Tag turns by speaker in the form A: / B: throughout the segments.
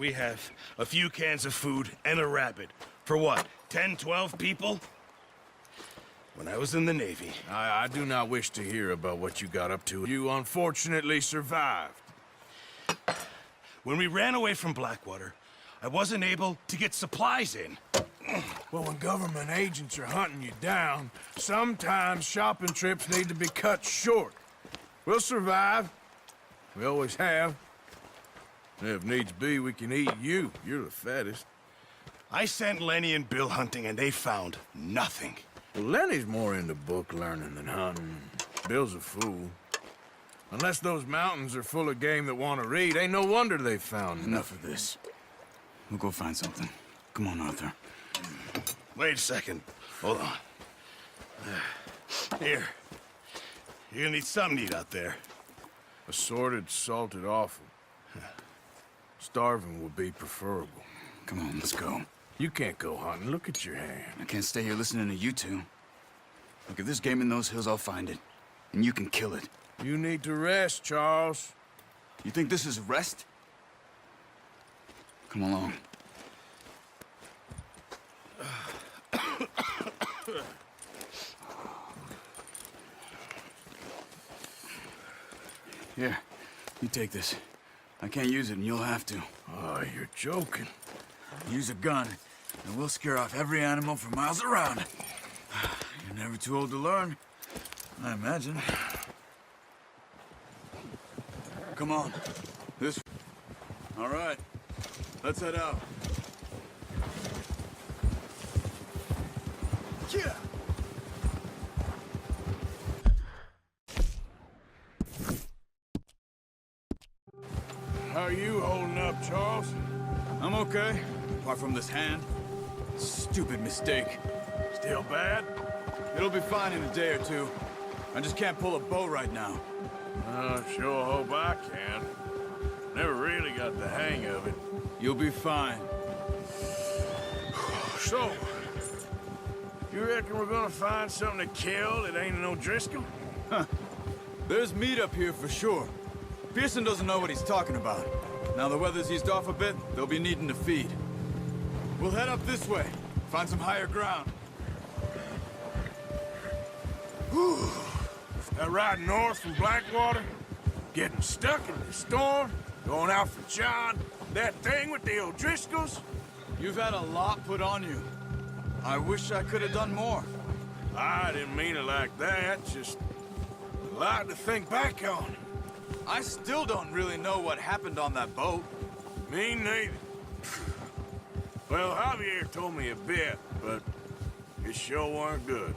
A: We have a few cans of food and a rabbit. For what, 10, 12 people? When I was in the Navy...
B: I do not wish to hear about what you got up to. You unfortunately survived.
A: When we ran away from Blackwater, I wasn't able to get supplies in.
B: Well, when government agents are hunting you down, sometimes shopping trips need to be cut short. We'll survive. We always have. If needs be, we can eat you. You're the fattest.
A: I sent Lenny and Bill hunting, and they found nothing.
B: Well, Lenny's more into book learning than hunting. Bill's a fool. Unless those mountains are full of game that want to read, ain't no wonder they found
C: Enough of this. We'll go find something. Come on, Arthur.
A: Wait a second. Hold on. Here. You're gonna need something to eat out there.
B: Assorted, salted offal. Starving would be preferable.
C: Come on, let's go.
B: You can't go hunting. Look at your hand.
C: I can't stay here listening to you two. Look, if there's game in those hills, I'll find it. And you can kill it.
B: You need to rest, Charles.
C: You think this is rest? Come along. Here, you take this. I can't use it, and you'll have to.
B: Oh, you're joking.
C: Use a gun, and we'll scare off every animal for miles around. You're never too old to learn, I imagine. Come on. This... All right. Let's head out. Yeah!
B: How are you holding up, Charles?
C: I'm okay, apart from this hand. Stupid mistake.
B: Still bad?
C: It'll be fine in a day or two. I just can't pull a bow right now.
B: I sure hope I can. Never really got the hang of it.
C: You'll be fine.
B: So, you reckon we're gonna find something to kill that ain't no Driscoll?
C: Huh. There's meat up here for sure. Pearson doesn't know what he's talking about. Now the weather's eased off a bit, they'll be needing to feed. We'll head up this way, find some higher ground.
B: Whew. That ride north from Blackwater? Getting stuck in the storm? Going out for John? That thing with the O'Driscolls?
C: You've had a lot put on you. I wish I could have done more.
B: I didn't mean it like that, just a lot to think back on.
C: I still don't really know what happened on that boat.
B: Me neither. Well, Javier told me a bit, but it sure weren't good.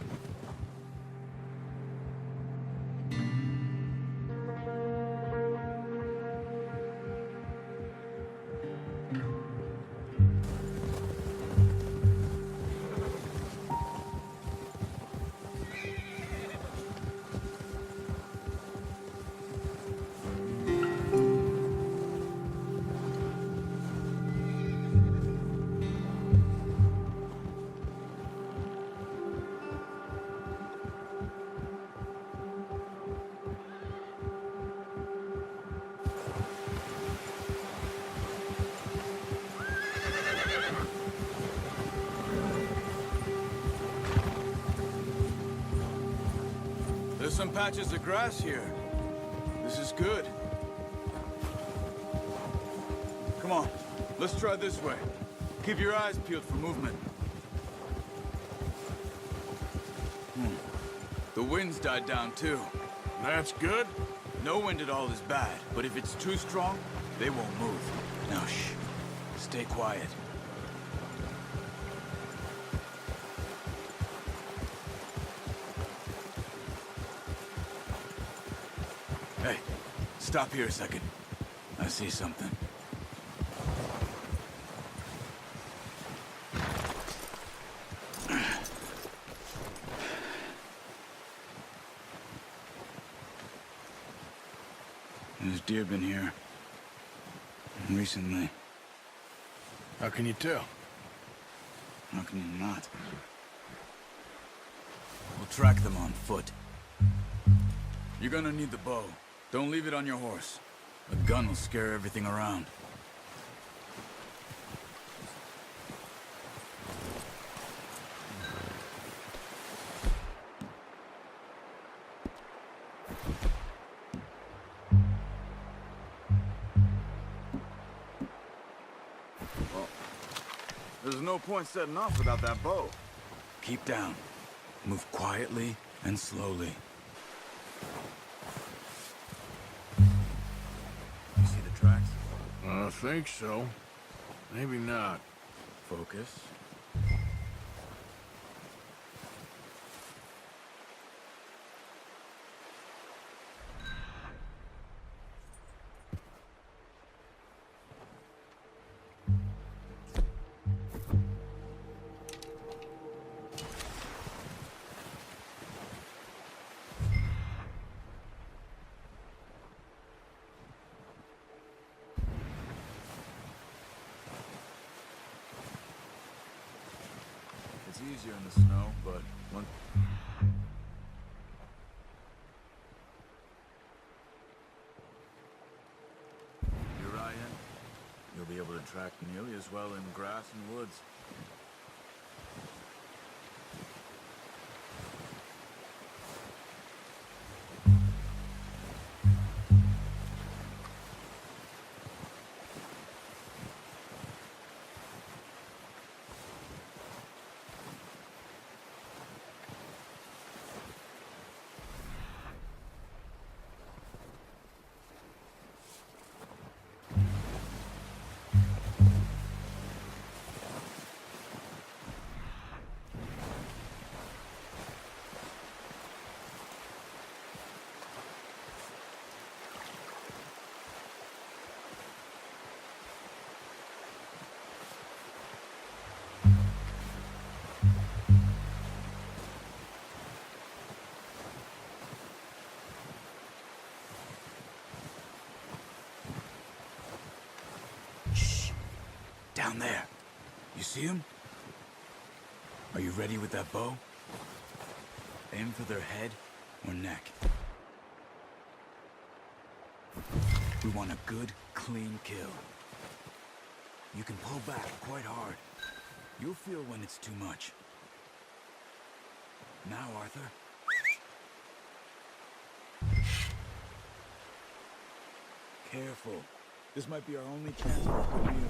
C: There's some patches of grass here. This is good. Come on, let's try this way. Keep your eyes peeled for movement. The wind's died down too.
B: That's good.
C: No wind at all is bad, but if it's too strong, they won't move. Now shh, stay quiet. Hey, stop here a second. I see something. There's deer been here. Recently.
B: How can you tell?
C: How can you not? We'll track them on foot. You're gonna need the bow. Don't leave it on your horse. A gun will scare everything around. there's no point setting off without that bow. Keep down. Move quietly and slowly. You see the tracks?
B: I think so. Maybe not.
C: Focus. It's easier in the snow, but one... You're right, you'll be able to track nearly as well in grass and woods. Down there. You see him? Are you ready with that bow? Aim for their head or neck. We want a good, clean kill. You can pull back quite hard. You'll feel when it's too much. Now, Arthur. Careful. This might be our only chance for a good meal.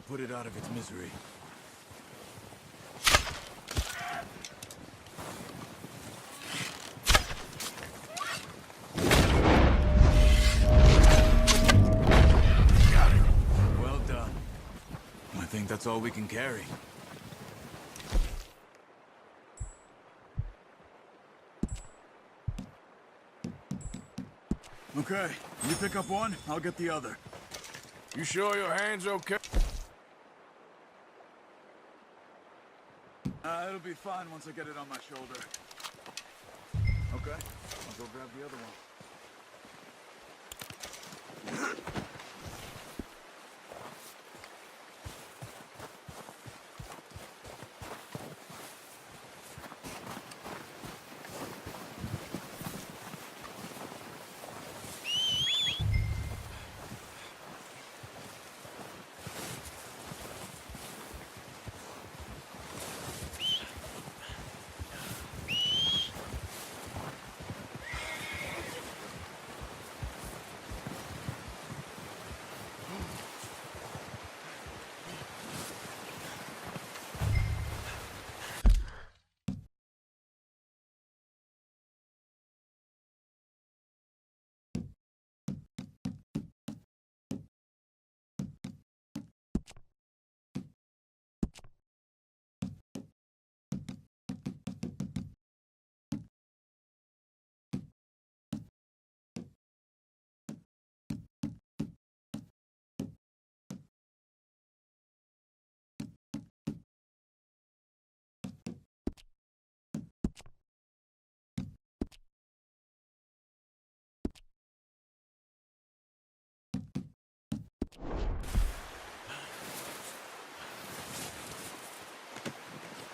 C: put it out of its misery. Well done. I think that's all we can carry. Okay, you pick up one, I'll get the other.
B: You sure your hand's okay?
C: It'll be fine once I get it on my shoulder. Okay, I'll go grab the other one.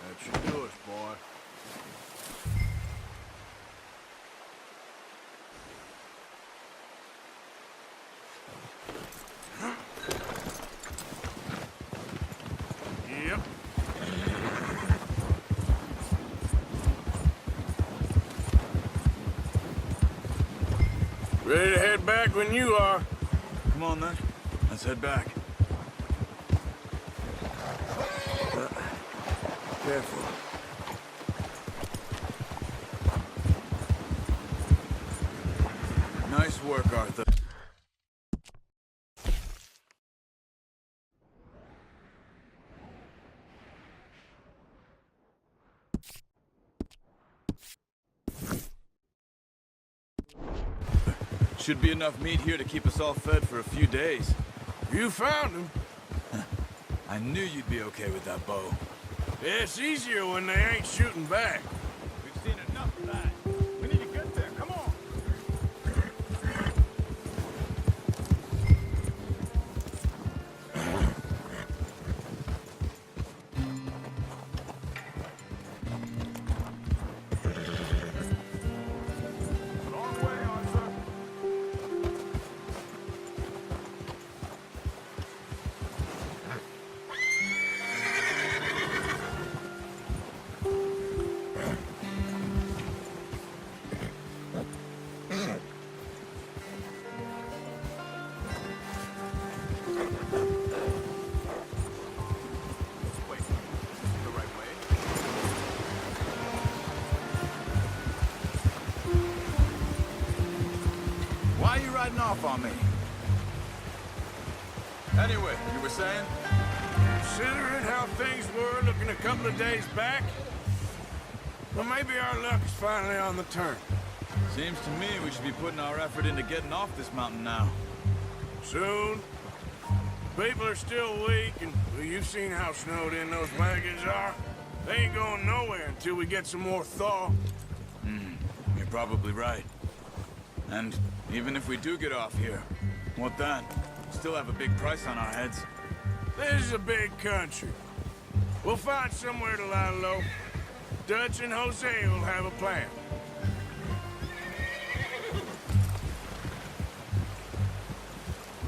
B: That should do us, boy. Yep. Ready to head back when you are.
C: Come on then, let's head back. Careful. Nice work, Arthur. Should be enough meat here to keep us all fed for a few days.
B: You found him.
C: I knew you'd be okay with that bow.
B: It's easier when they ain't shooting back.
C: We've seen enough of that. We need to get there. Come on.
B: Long way, Arthur.
C: Why are you riding off on me? Anyway, you were saying?
B: Considering how things were looking a couple of days back, well, maybe our luck is finally on the turn.
C: Seems to me we should be putting our effort into getting off this mountain now.
B: Soon. People are still weak, and well, you've seen how snowed in those wagons are. They ain't going nowhere until we get some more thaw.
C: You're probably right. And even if we do get off here, what then? Still have a big price on our heads.
B: This is a big country. We'll find somewhere to lie low. Dutch and Jose will have a plan.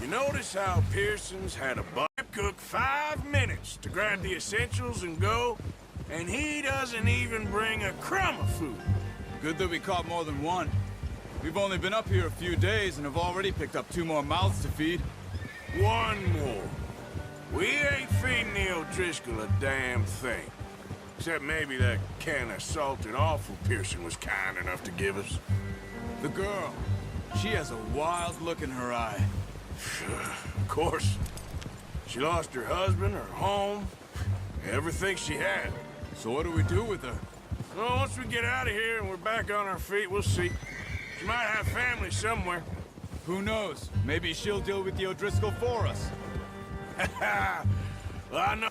B: You notice how Pearson's had a cook 5 minutes to grab the essentials and go, and he doesn't even bring a crumb of food.
C: Good that we caught more than one. We've only been up here a few days and have already picked up 2 more mouths to feed.
B: One more. We ain't feeding the O'Driscoll a damn thing. Except maybe that can of salted offal Pearson was kind enough to give us.
C: The girl. She has a wild look in her eye.
B: Of course. She lost her husband, her home, everything she had.
C: So what do we do with her?
B: Well, once we get out of here and we're back on our feet, we'll see. She might have family somewhere.
C: Who knows? Maybe she'll deal with the O'Driscoll for us.
B: Well, I know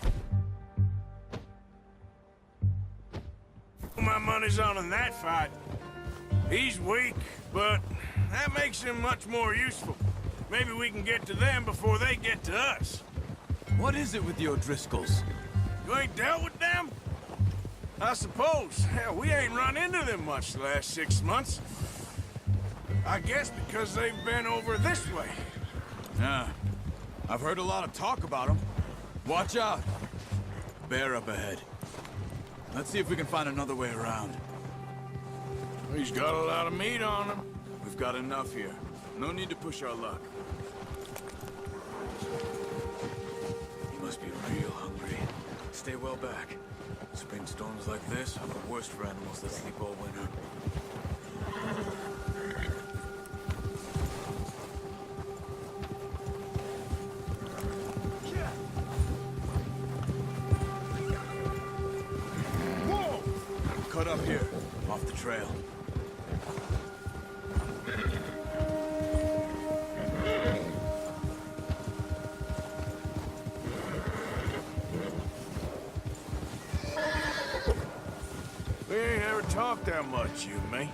B: my money's on in that fight. He's weak, but that makes him much more useful. Maybe we can get to them before they get to us.
C: What is it with the O'Driscolls?
B: You ain't dealt with them? I suppose. Hell, we ain't run into them much the last 6 months. I guess because they've been over this way.
C: Yeah. I've heard a lot of talk about them. Watch out. Bear up ahead. Let's see if we can find another way around.
B: He's got a lot of meat on him.
C: We've got enough here. No need to push our luck. You must be real hungry. Stay well back. Spring storms like this are the worst for animals that sleep all winter. Cut up here, off the trail.
B: We ain't ever talked that much, you and me.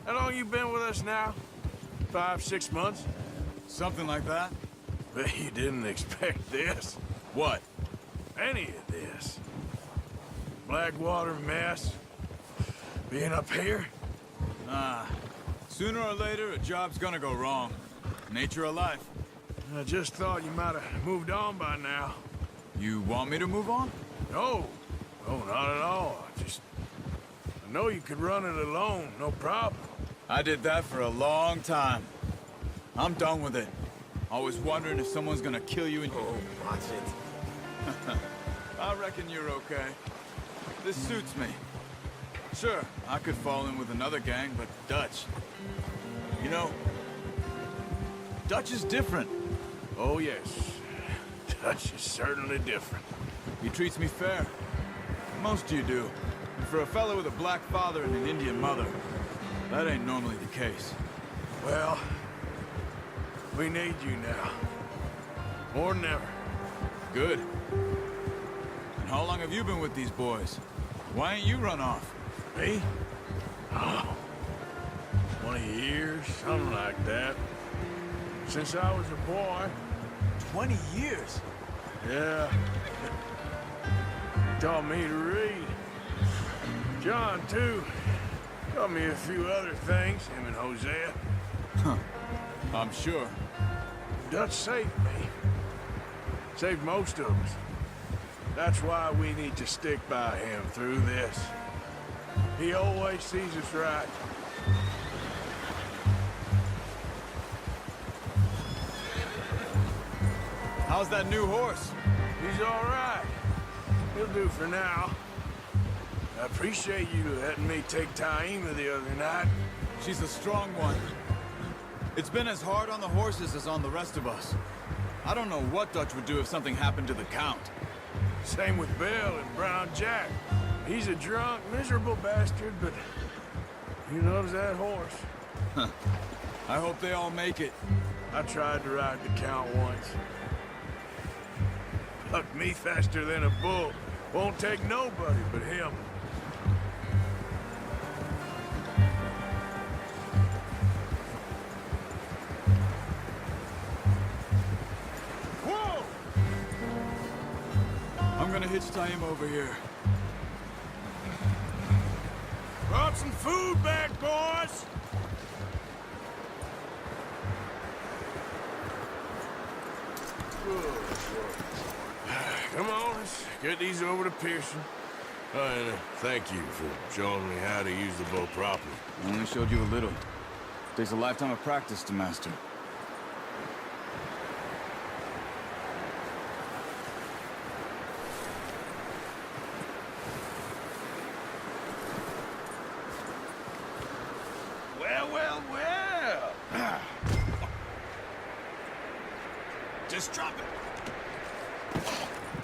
B: How long you been with us now? 5, 6 months?
C: Something like that?
B: Bet you didn't expect this.
C: What?
B: Any of this. Blackwater mess. Being up here?
C: Sooner or later, a job's gonna go wrong. Nature of life.
B: I just thought you might have moved on by now.
C: You want me to move on?
B: No. No, not at all. I know you could run it alone, no problem.
C: I did that for a long time. I'm done with it. Always wondering if someone's gonna kill you and...
B: Oh, watch it.
C: I reckon you're okay. This suits me. Sure, I could fall in with another gang, but Dutch... You know, Dutch is different.
B: Oh, yes. Dutch is certainly different.
C: He treats me fair. Most of you do. And for a fellow with a black father and an Indian mother, that ain't normally the case.
B: Well, we need you now. More than ever.
C: Good. And how long have you been with these boys? Why ain't you run off?
B: Me? Oh, 20 years, something like that. Since I was a boy.
C: 20 years?
B: Yeah. Taught me to read. John, too. Taught me a few other things, him and Hosea.
C: Huh. I'm sure.
B: Dutch saved me. Saved most of us. That's why we need to stick by him through this. He always sees us right.
C: How's that new horse?
B: He's all right. He'll do for now. I appreciate you letting me take Taima the other night.
C: She's a strong one. It's been as hard on the horses as on the rest of us. I don't know what Dutch would do if something happened to the Count.
B: Same with Bill and Brown Jack. He's a drunk, miserable bastard, but he loves that horse.
C: I hope they all make it.
B: I tried to ride the Count once. Bucked me faster than a bull. Won't take nobody but him. Whoa!
C: I'm gonna hitch Taima over here.
B: Brought some food back, boys! Come on, let's get these over to Pearson. And thank you for showing me how to use the bow properly.
C: I only showed you a little. Takes a lifetime of practice to master.
A: drop it.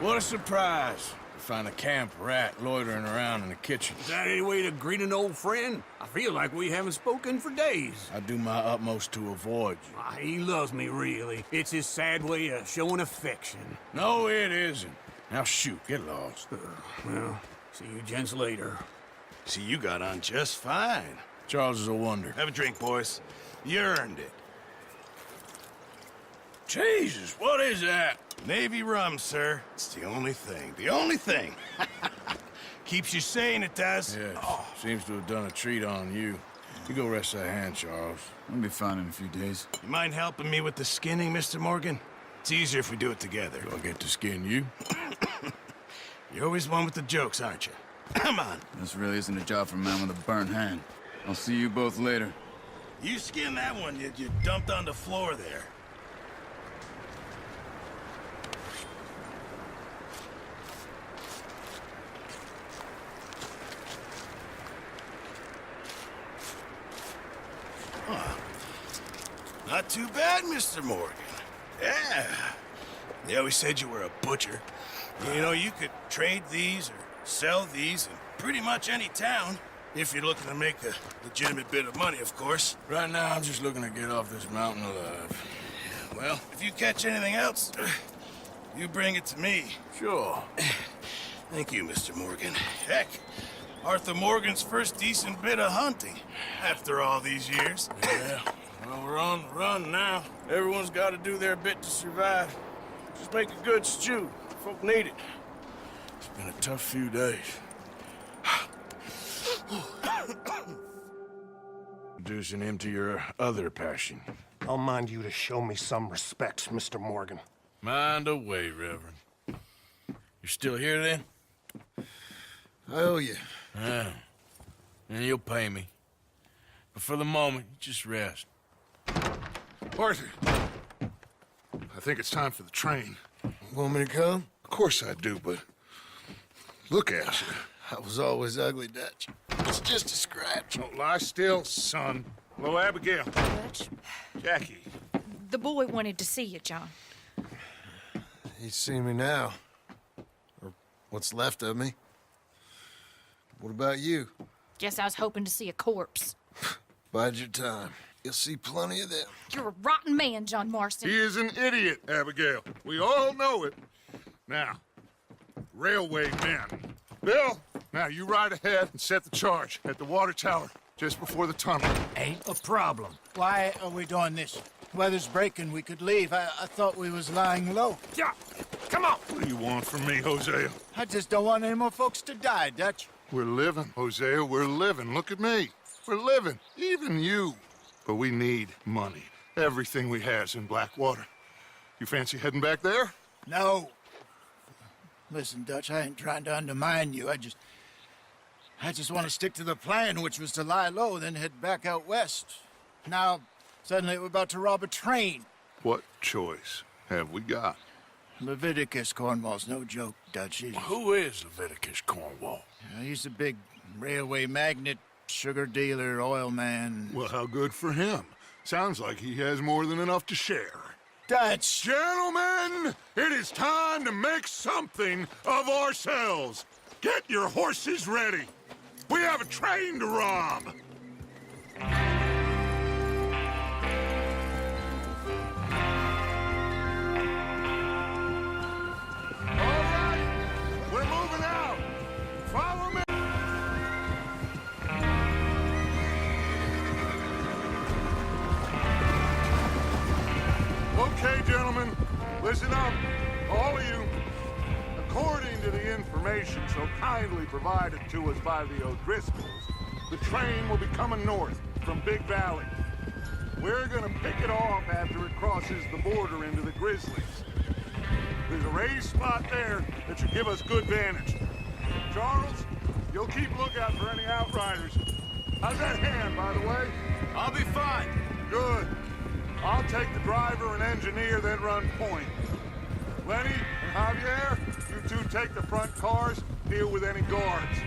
B: What a surprise. To find a camp rat loitering around in the kitchen.
D: Is that any way to greet an old friend? I feel like we haven't spoken for days.
B: I do my utmost to avoid you.
D: He loves me, really. It's his sad way of showing affection.
B: No, it isn't. Now shoot, get lost.
D: Well, see you gents later.
A: See, you got on just fine.
B: Charles is a wonder.
A: Have a drink, boys. You earned it.
B: Jesus, what is that?
A: Navy rum, sir. It's the only thing. The only thing. Keeps you sane, it does.
B: Yes, seems to have done a treat on you. You go rest that hand, Charles.
C: I'll be fine in a few days.
A: You mind helping me with the skinning, Mr. Morgan? It's easier if we do it together.
B: Do I get to skin you?
A: You're always one with the jokes, aren't you? Come on.
C: This really isn't a job for a man with a burnt hand. I'll see you both later.
A: You skin that one you dumped on the floor there. Not too bad, Mr. Morgan. Yeah. They always said you were a butcher. You know, you could trade these or sell these in pretty much any town. If you're looking to make a legitimate bit of money, of course.
B: Right now, I'm just looking to get off this mountain alive.
A: Well, if you catch anything else, you bring it to me.
B: Sure.
A: Thank you, Mr. Morgan. Heck, Arthur Morgan's first decent bit of hunting after all these years.
B: Yeah. Well, we're on the run now. Everyone's got to do their bit to survive. Just make a good stew. Folk need it. It's been a tough few days. Introducing him to your other passion.
E: I'll mind you to show me some respect, Mr. Morgan.
B: Mind away, Reverend. You're still here, then?
E: I owe you.
B: Yeah. And you'll pay me. But for the moment, just rest.
F: Arthur, I think it's time for the train.
E: Want me to come?
F: Of course I do, but look at you.
E: I was always ugly, Dutch. It's just a scratch.
F: Don't lie still, son. Hello, Abigail.
G: Dutch,
F: Jackie.
G: the boy wanted to see you, John.
E: He's seen me now. Or what's left of me. What about you?
G: Guess I was hoping to see a corpse.
E: Bide your time. You'll see plenty of them.
G: You're a rotten man, John Marston.
F: He is an idiot, Abigail. We all know it. Now, railway men. Bill, now you ride ahead and set the charge at the water tower just before the tunnel.
H: Ain't a problem. Why are we doing this? Weather's breaking. We could leave. I thought we was lying low.
F: Yeah, come on. What do you want from me, Hosea?
H: I just don't want any more folks to die, Dutch.
F: We're living, Hosea. We're living. Look at me. We're living. Even you. But we need money. Everything we has in Blackwater. You fancy heading back there?
H: No. Listen, Dutch, I ain't trying to undermine you. I just want to stick to the plan, which was to lie low, then head back out west. Now, suddenly we're about to rob a train.
F: What choice have we got?
H: Leviticus Cornwall's no joke, Dutch.
B: Who is Leviticus Cornwall?
H: He's a big railway magnate, sugar dealer, oil man.
F: Well, how good for him. Sounds like he has more than enough to share.
H: Dutch!
F: Gentlemen, it is time to make something of ourselves. Get your horses ready. We have a train to rob. All right, we're moving out. Follow me. Okay, gentlemen, listen up, all of you. According to the information so kindly provided to us by the O'Driscolls, the train will be coming north from Big Valley. We're gonna pick it off after it crosses the border into the Grizzlies. There's a raised spot there that should give us good vantage. Charles, you'll keep lookout for any outriders. How's that hand, by the way?
C: I'll be fine.
F: Good. I'll take the driver and engineer, then run point. Lenny and Javier, you two take the front cars, deal with any guards.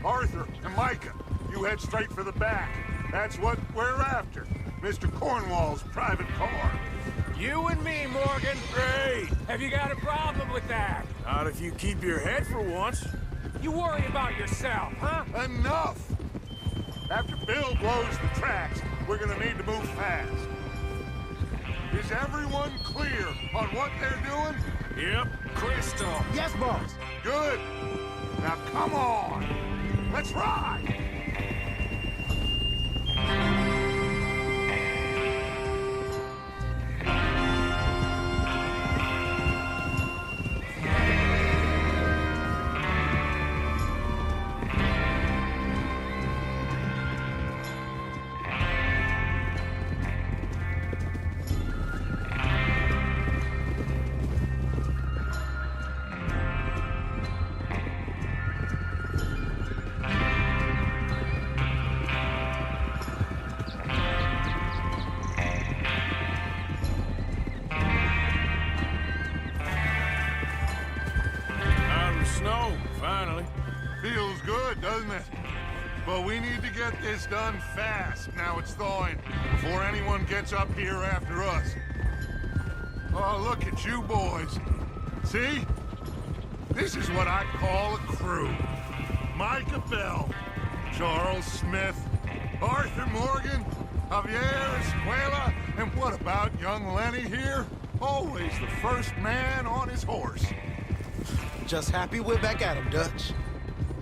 F: Arthur and Micah, you head straight for the back. That's what we're after. Mr. Cornwall's private car.
B: You and me, Morgan. Great.
I: Have you got a problem with that?
B: Not if you keep your head for once.
I: You worry about yourself, huh?
F: Enough! After Bill blows the tracks, we're gonna need to move fast. Is everyone clear on what they're doing?
B: Yep.
I: Crystal.
H: Yes, boss.
F: Good. Now come on. Let's ride!
B: Snow, finally.
F: Feels good, doesn't it? But we need to get this done fast, now it's thawing, before anyone gets up here after us. Oh, look at you boys. See? This is what I call a crew. Micah Bell, Charles Smith, Arthur Morgan, Javier Escuela, and what about young Lenny here? Always the first man on his horse.
E: Just happy we're back at him, Dutch.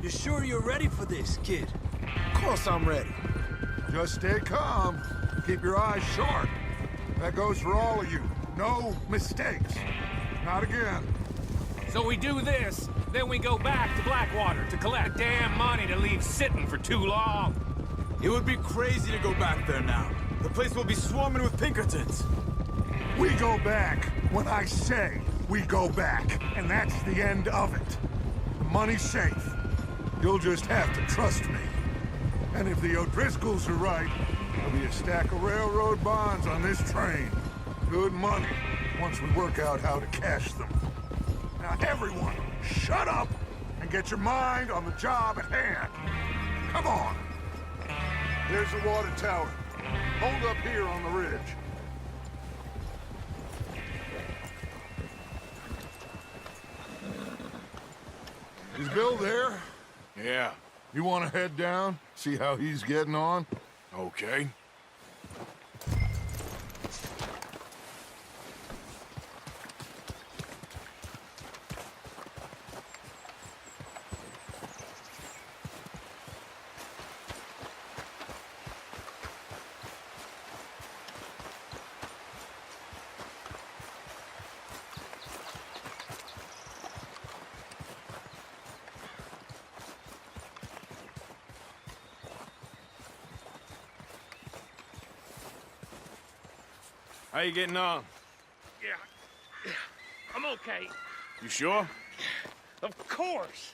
D: You sure you're ready for this, kid?
E: Of course I'm ready.
F: Just stay calm. Keep your eyes sharp. That goes for all of you. No mistakes. Not again.
I: So we do this, then we go back to Blackwater to collect damn money to leave sitting for too long.
C: It would be crazy to go back there now. The place will be swarming with Pinkertons.
F: We go back when I say we go back, and that's the end of it. The money's safe. You'll just have to trust me. And if the O'Driscolls are right, there'll be a stack of railroad bonds on this train. Good money, once we work out how to cash them. Now everyone, shut up and get your mind on the job at hand. Come on. There's the water tower. Hold up here on the ridge. Is Bill there?
B: Yeah.
F: You want to head down, see how he's getting on?
B: Okay. How you getting on?
I: Yeah, I'm okay.
B: You sure?
I: Of course.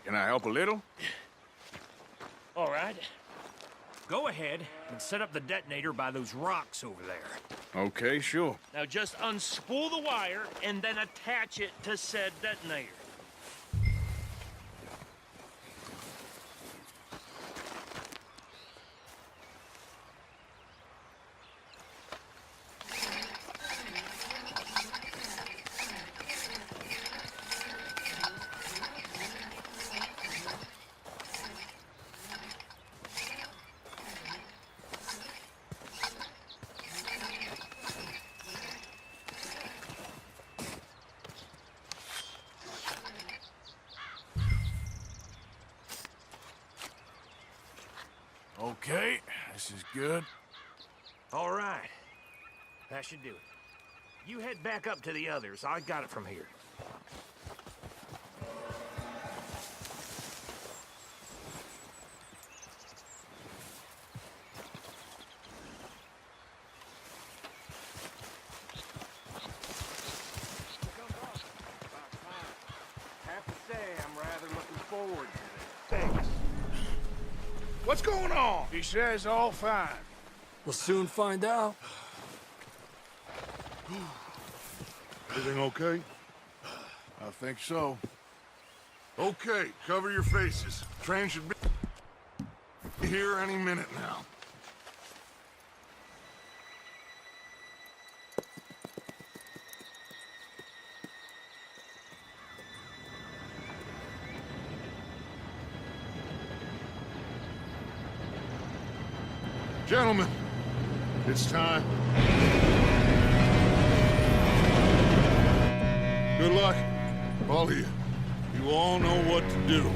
B: Can I help a little?
I: All right. Go ahead and set up the detonator by those rocks over there.
B: Okay, sure.
I: Now just unspool the wire and then attach it to said detonator.
B: Okay, this is good.
I: All right. That should do it. You head back up to the others. I got it from here.
B: Have to say, I'm rather looking forward to this. Thanks. What's going on? He says all fine.
D: We'll soon find out.
F: Everything okay?
B: I think so.
F: Okay, cover your faces. Train should be here any minute now. Gentlemen, it's time. Good luck, all of you. You all know what to do.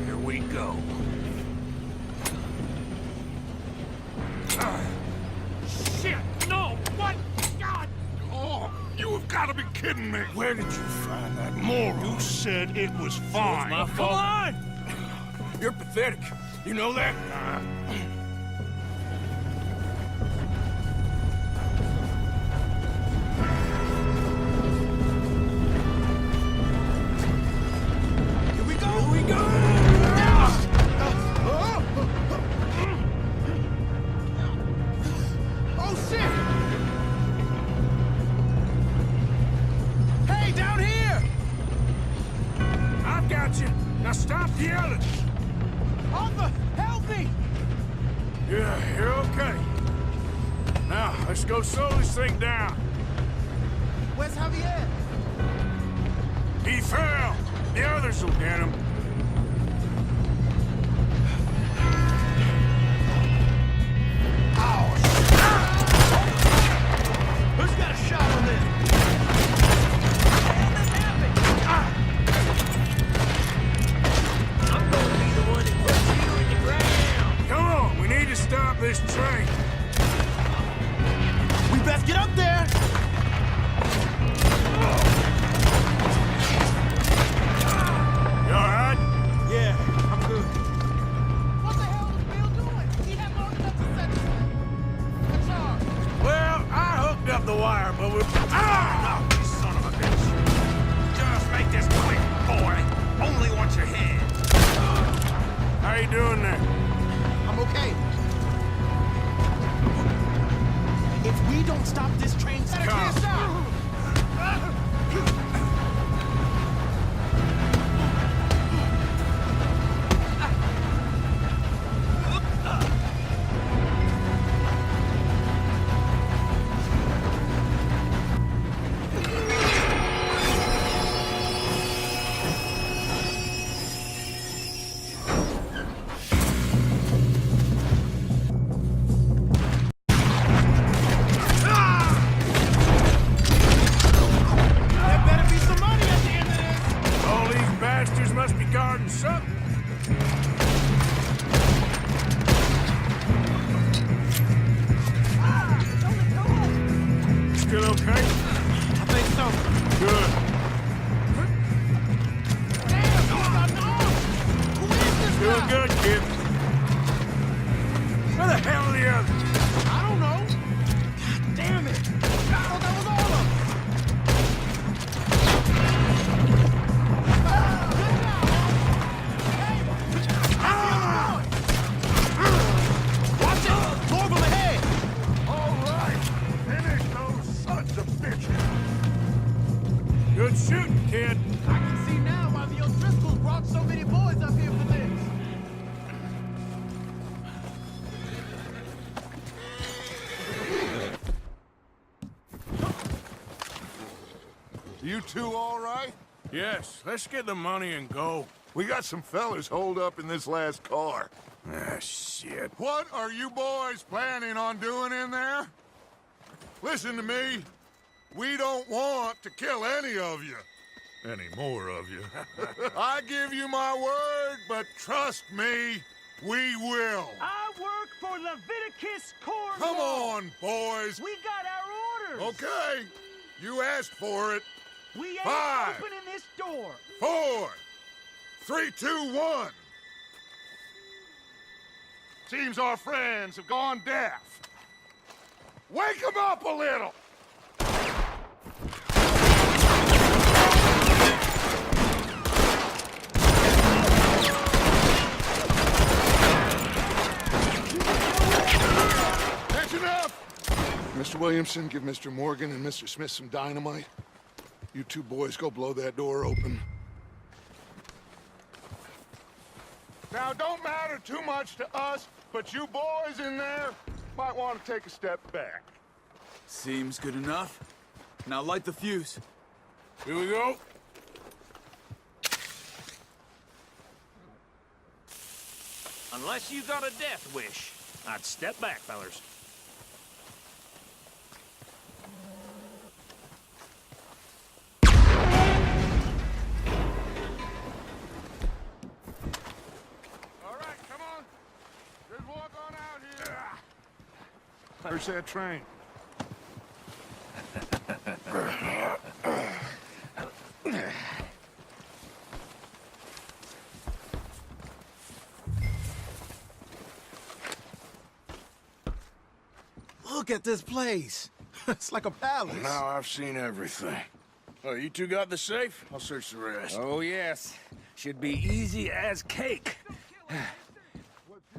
I: Here we go. Shit! No! What? God!
F: Oh, you have got to be kidding me.
B: Where did you find that moron?
F: You said it was fine.
B: My
I: Come
B: fault.
I: on!
B: You're pathetic. You know that?
H: Here we go!
B: Here we go!
H: Oh, shit! Hey, down here!
B: I've got you. Now stop yelling.
H: Arthur, help me!
B: Yeah, you're okay. Now, let's go slow this thing down.
H: Where's Javier?
B: He fell. The others will get him.
H: Who's got a shot on this?
I: I'm gonna be the one that puts you in the ground!
B: Come on, we need to stop this train.
H: We best get up there!
B: You all right?
H: Yeah, I'm good.
J: What the hell was Bill doing? He had long enough to set the charge.
B: Well, I hooked up the wire, but we... Ah!
I: You son of a bitch! Just make this quick, boy! Only want your head!
B: How you doing there?
H: I'm okay. If we don't stop this train, I can't stop! There better be some money at the end of this!
B: All these bastards must be guarding something. Still okay?
H: I think so.
B: Good.
H: Damn, those are the arms! Who is this
B: Doing
H: guy?
B: good, kid. Where the hell are the others?
H: I don't know. God damn it! I thought that was all of them. Good job, Hey, watch it! More of them ahead!
F: All right, finish those sons of bitches.
B: Good shooting, kid.
H: I can see now why the O'Driscolls brought so many boys up here for this.
F: You two all right?
B: Yes, let's get the money and go.
F: We got some fellas holed up in this last car.
B: Ah, shit.
F: What are you boys planning on doing in there? Listen to me. We don't want to kill any of you. Any more of you. I give you my word, but trust me, we will.
I: I work for Leviticus Corps!
F: Come on, boys.
I: We got our orders!
F: Okay, you asked for it.
I: We ain't
F: 5,
I: opening this door!
F: 4, 3, 2, 1. Seems our friends have gone deaf. Wake them up a little! That's enough! Mr. Williamson, give Mr. Morgan and Mr. Smith some dynamite. You two boys go blow that door open. Now, don't matter too much to us, but you boys in there might want to take a step back.
C: Seems good enough. Now light the fuse.
B: Here we go.
I: Unless you got a death wish, I'd step back, fellers.
F: All right, come on. Just walk on out here. Where's that train?
D: Look at this place. It's like a palace.
B: Now I've seen everything. Oh, you two got the safe? I'll search the rest.
K: Oh, yes. Should be easy as cake.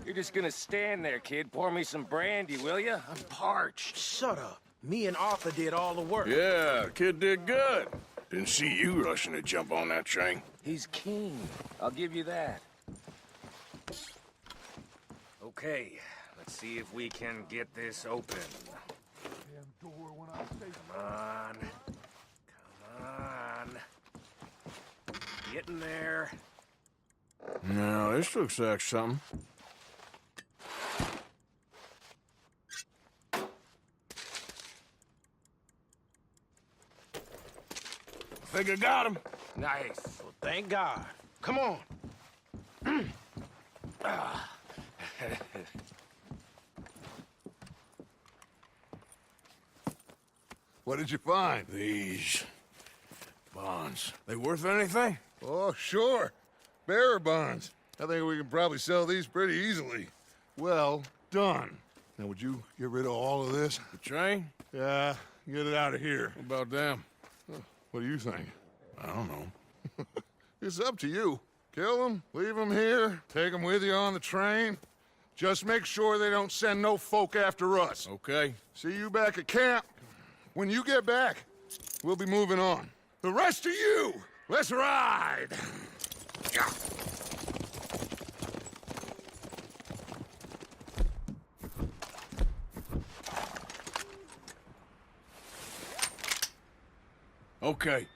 K: You're just gonna stand there, kid. Pour me some brandy, will ya? I'm parched.
D: Shut up. Me and Arthur did all the work.
B: Yeah, the kid did good. Didn't see you rushing to jump on that train.
K: He's keen. I'll give you that. Okay, let's see if we can get this open. Come on. Come on. Getting there.
B: No, this looks like something. Think I got him.
K: Nice.
D: Well, thank God. Come on.
B: What did you find? These bonds. They worth anything?
E: Oh, sure. Bearer bonds. I think we can probably sell these pretty easily. Well done. Now, would you get rid of all of this?
B: The train?
E: Yeah, get it out of here.
B: What about them?
E: What do you think?
B: I don't know.
E: It's up to you. Kill them, leave them here, take them with you on the train. Just make sure they don't send no folk after us.
B: Okay.
E: See you back at camp. When you get back, we'll be moving on. The rest of you, let's ride!
B: Okay.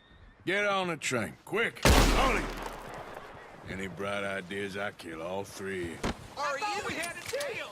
B: Get on the train. Quick. On it. Any bright ideas, I kill all three.
J: I thought we had a deal.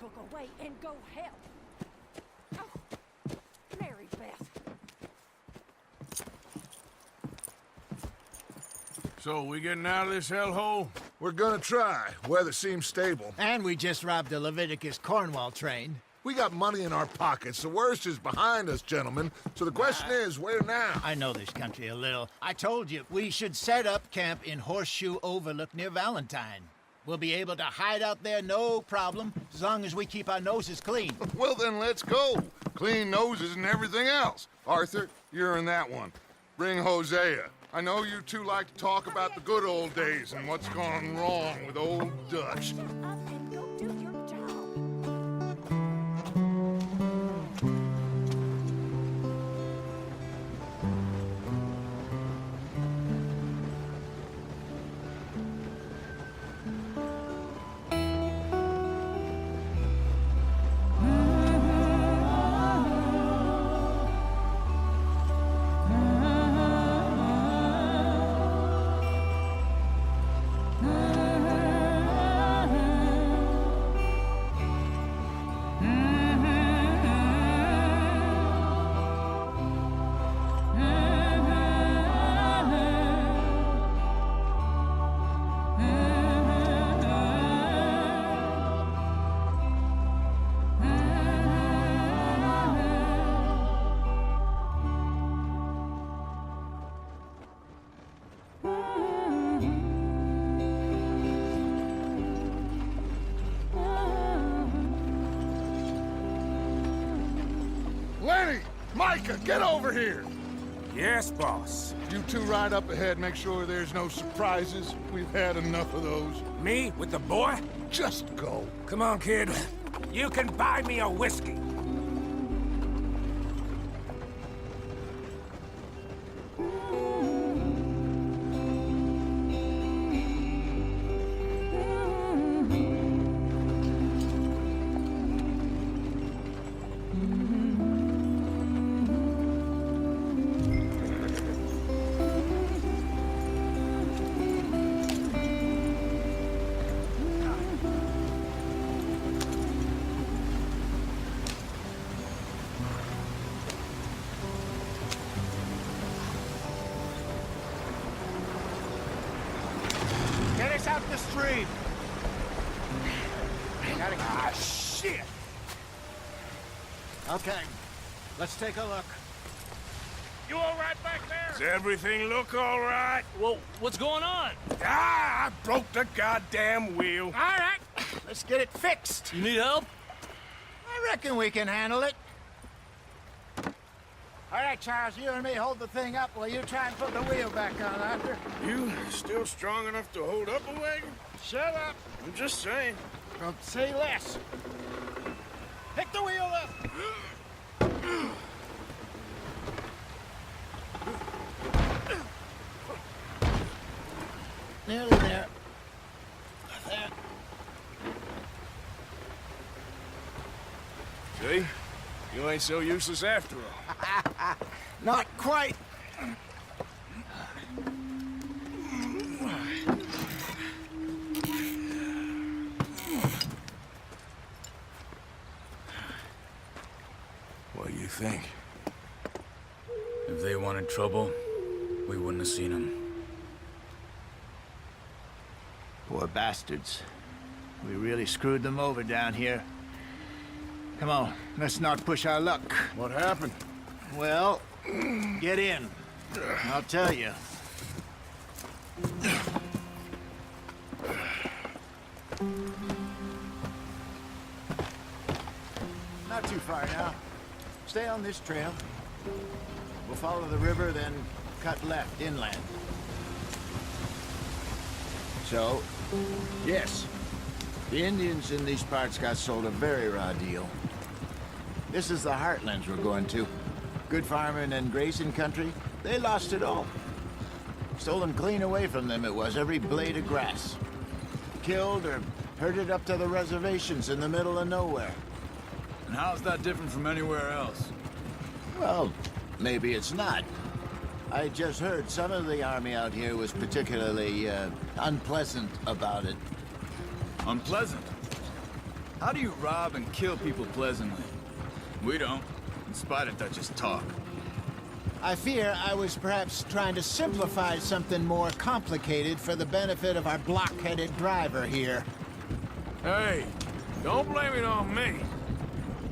L: Look away and go help. Oh, Mary Beth.
B: So, we getting out of this hellhole?
E: We're gonna try. Weather seems stable.
H: And we just robbed a Leviticus Cornwall train.
E: We got money in our pockets. The worst is behind us, gentlemen. So the question is, where now?
H: I know this country a little. I told you, we should set up camp in Horseshoe Overlook near Valentine. We'll be able to hide out there no problem, as long as we keep our noses clean.
E: Well, then let's go. Clean noses and everything else. Arthur, you're in that one. Bring Hosea. I know you two like to talk about the good old days and what's gone wrong with old Dutch.
L: Up and go do your job.
E: Micah, get over here!
D: Yes, boss.
E: You two ride up ahead, make sure there's no surprises. We've had enough of those.
D: Me with the boy?
E: Just go.
D: Come on, kid. You can buy me a whiskey.
H: Get us out the stream.
D: Ah, shit!
H: Okay, let's take a look.
I: You all right back there?
B: Does everything look all right?
I: Well, what's going on?
B: Ah, I broke the goddamn wheel.
H: All right, let's get it fixed.
I: You need help?
H: I reckon we can handle it. All right, Charles, you and me hold the thing up while you try and put the wheel back on, Arthur.
B: You still strong enough to hold up a wagon?
H: Shut up.
B: I'm just saying.
H: Don't say less. Pick the wheel up. Nearly there. There.
B: See? You ain't so useless after all.
H: Not quite.
B: What do you think?
C: If they wanted trouble, we wouldn't have seen them.
H: Poor bastards. We really screwed them over down here. Come on, let's not push our luck.
B: What happened?
H: Well, get in. I'll tell you. Not too far now. Stay on this trail. We'll follow the river, then cut left inland. So, yes, the Indians in these parts got sold a very raw deal. This is the heartlands we're going to. Good farming and grazing country, they lost it all. Stolen clean away from them it was, every blade of grass. Killed or herded up to the reservations in the middle of nowhere.
C: And how's that different from anywhere else?
H: Well, maybe it's not. I just heard some of the army out here was particularly, unpleasant about it.
C: Unpleasant? How do you rob and kill people pleasantly? We don't, in spite of Dutch's talk.
H: I fear I was perhaps trying to simplify something more complicated for the benefit of our block-headed driver here.
B: Hey, don't blame it on me.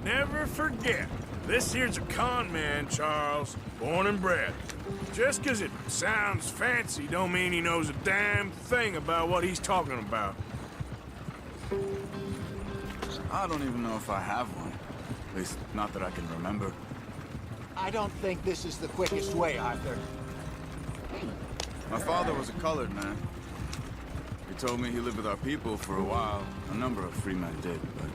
B: Never forget, this here's a con man, Charles, born and bred. Just 'cause it sounds fancy don't mean he knows a damn thing about what he's talking about.
C: I don't even know if I have one. At least, not that I can remember.
H: I don't think this is the quickest way, Arthur.
C: My father was a colored man. He told me he lived with our people for a while. A number of free men did, but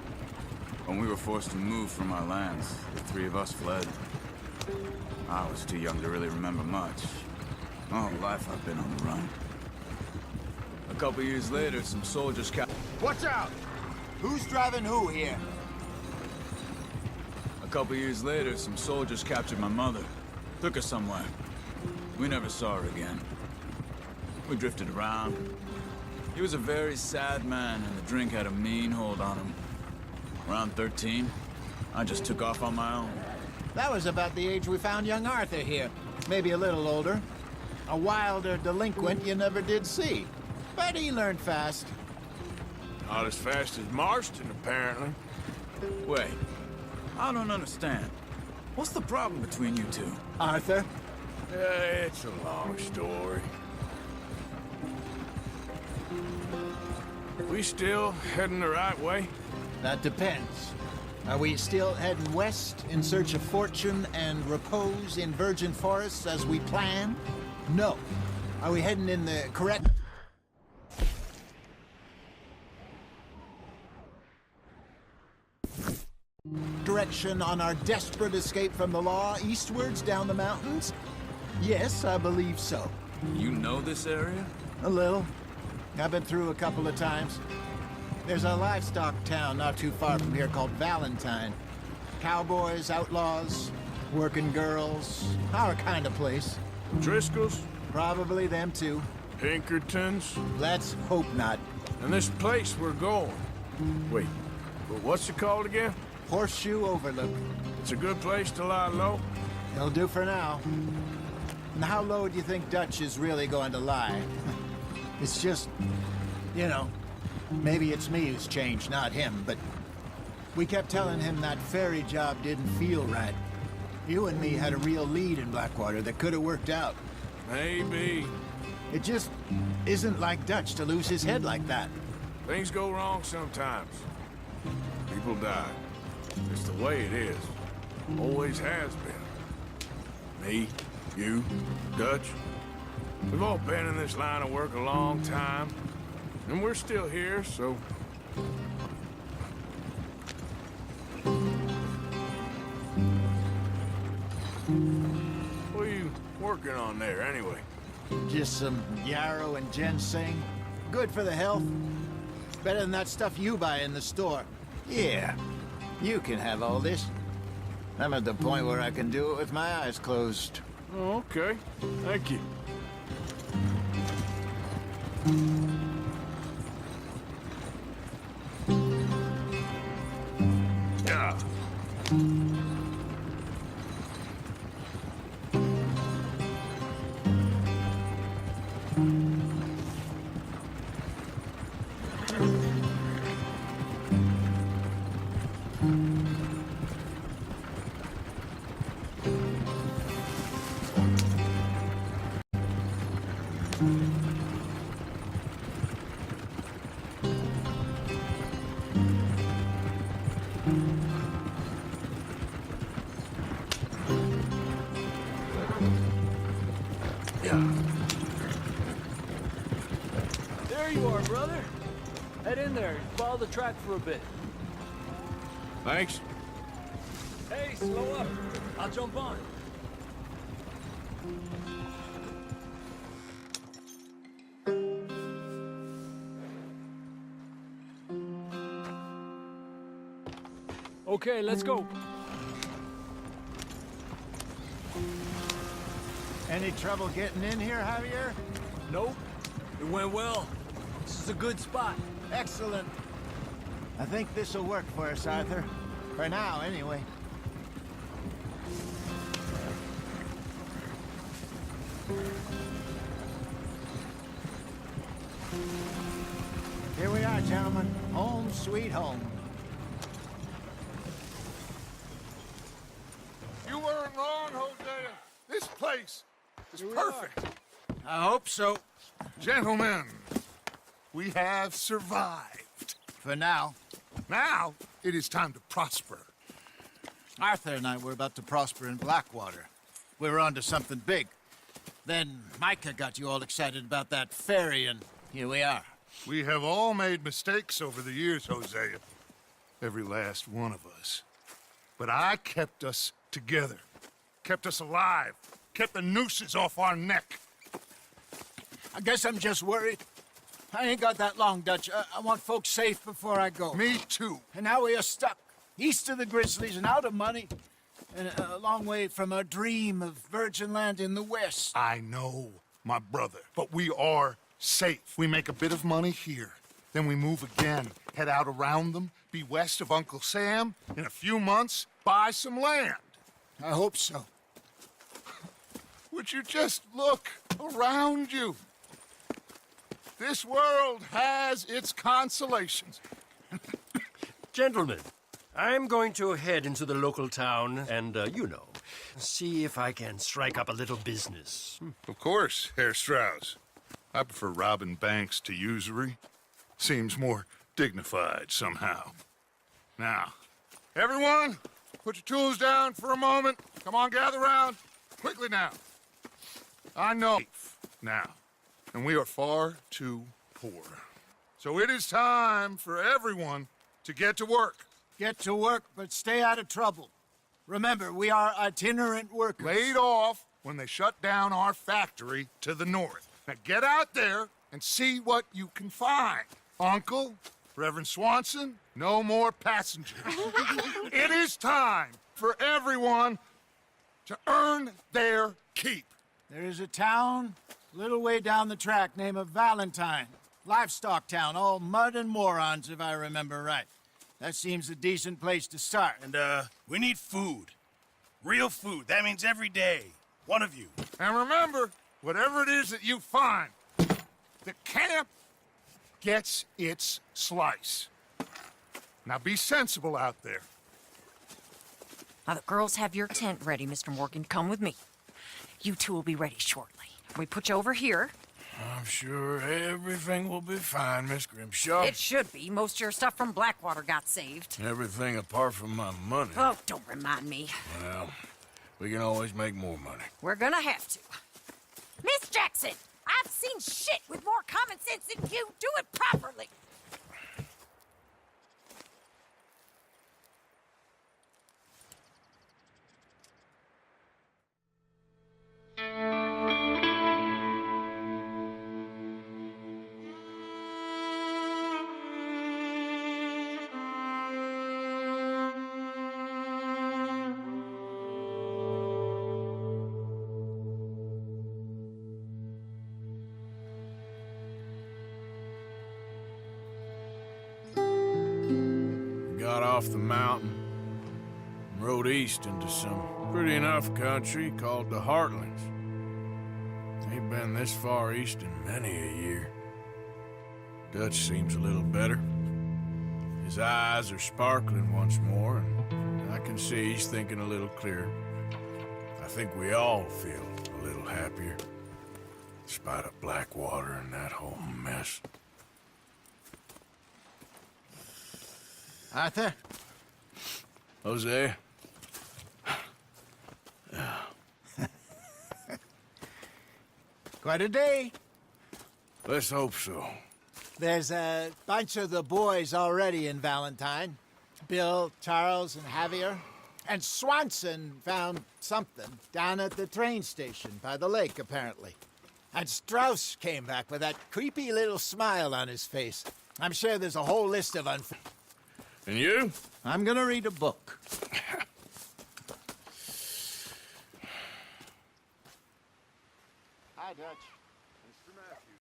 C: when we were forced to move from our lands, the three of us fled. I was too young to really remember much. My whole life I've been on the run. A couple years later, some soldiers
H: Watch out! Who's driving who here?
C: A couple years later, some soldiers captured my mother. Took her somewhere. We never saw her again. We drifted around. He was a very sad man, and the drink had a mean hold on him. Around 13, I just took off on my own.
H: That was about the age we found young Arthur here. Maybe a little older. A wilder delinquent you never did see. But he learned fast.
B: Not as fast as Marston, apparently.
C: Wait, I don't understand. What's the problem between you two?
H: Arthur?
B: It's a long story. We still heading the right way?
H: That depends. Are we still heading west in search of fortune and repose in virgin forests as we planned? No. Are we heading in the correct direction on our desperate escape from the law eastwards down the mountains? Yes, I believe so.
C: You know this area?
H: A little. I've been through a couple of times. There's a livestock town not too far from here called Valentine. Cowboys, outlaws, working girls, our kind of place.
B: Driscoll's?
H: Probably them too.
B: Pinkertons?
H: Let's hope not.
B: And this place we're going. Wait, but what's it called again?
H: Horseshoe Overlook.
B: It's a good place to lie low?
H: It'll do for now. And how low do you think Dutch is really going to lie? It's just, you know, maybe it's me who's changed, not him, but we kept telling him that ferry job didn't feel right. You and me had a real lead in Blackwater that could have worked out.
B: Maybe.
H: It just isn't like Dutch to lose his head like that.
B: Things go wrong sometimes. People die. It's the way it is. Always has been. Me, you, Dutch. We've all been in this line of work a long time. And we're still here, so... What are you working on there, anyway?
H: Just some yarrow and ginseng. Good for the health. Better than that stuff you buy in the store. Yeah, you can have all this. I'm at the point where I can do it with my eyes closed.
B: Oh, okay. Thank you. Yeah.
M: There you are, brother. Head in there and follow the track for a bit.
B: Thanks.
M: Hey, slow up. I'll jump on. Okay, let's go.
H: Any trouble getting in here, Javier?
M: Nope. It went well. This is a good spot.
H: Excellent. I think this'll work for us, Arthur. For now, anyway. Here we are, gentlemen. Home sweet home.
F: You weren't wrong, Hosea. This place is perfect.
H: I hope so.
F: Gentlemen, we have survived.
H: For now.
F: Now, it is time to prosper.
H: Arthur and I were about to prosper in Blackwater. We were onto something big. Then Micah got you all excited about that ferry, and here we are.
F: We have all made mistakes over the years, Hosea. Every last one of us. But I kept us together. Kept us alive. Kept the nooses off our neck.
H: I guess I'm just worried. I ain't got that long, Dutch. I want folks safe before I go.
F: Me too.
H: And now we are stuck, east of the Grizzlies and out of money, and a long way from our dream of virgin land in the west.
F: I know, my brother, but we are safe. We make a bit of money here, then we move again, head out around them, be west of Uncle Sam, in a few months, buy some land.
H: I hope so.
F: Would you just look around you? This world has its consolations.
I: Gentlemen, I'm going to head into the local town and, you know, see if I can strike up a little business.
F: Of course, Herr Strauss. I prefer robbing banks to usury. Seems more dignified somehow. Now,
E: Everyone, put your tools down for a moment. Come on, gather round. Quickly now. I know now, and we are far too poor. So it is time for everyone to get to work.
H: Get to work, but stay out of trouble. Remember, we are itinerant workers.
E: Laid off when they shut down our factory to the north. Now get out there and see what you can find. Uncle, Reverend Swanson, no more passengers. It is time for everyone to earn their keep.
H: There is a town a little way down the track named Valentine. Livestock town, all mud and morons, if I remember right. That seems a decent place to start.
A: And, we need food. Real food. That means every day. One of you.
E: And remember, whatever it is that you find, the camp gets its slice. Now be sensible out there.
N: Now, the girls have your tent ready, Mr. Morgan. Come with me. You two will be ready shortly. We put you over here.
B: I'm sure everything will be fine, Miss Grimshaw.
N: It should be. Most of your stuff from Blackwater got saved.
B: Everything apart from my money.
N: Oh, don't remind me.
B: Well, we can always make more money.
N: We're gonna have to. Miss Jackson, I've seen shit with more common sense than you. Do it properly.
B: Got off the mountain and rode east into some pretty enough country called the Heartlands. Ain't been this far east in many a year. Dutch seems a little better. His eyes are sparkling once more, and I can see he's thinking a little clearer. I think we all feel a little happier, in spite of Blackwater and that whole mess.
H: Arthur?
B: Jose?
H: Quite a day.
B: Let's hope so.
H: There's a bunch of the boys already in Valentine. Bill, Charles, and Javier. And Swanson found something down at the train station by the lake, apparently. And Strauss came back with that creepy little smile on his face. I'm sure there's a whole list of
B: And you?
H: I'm gonna read a book. Hi, Dutch.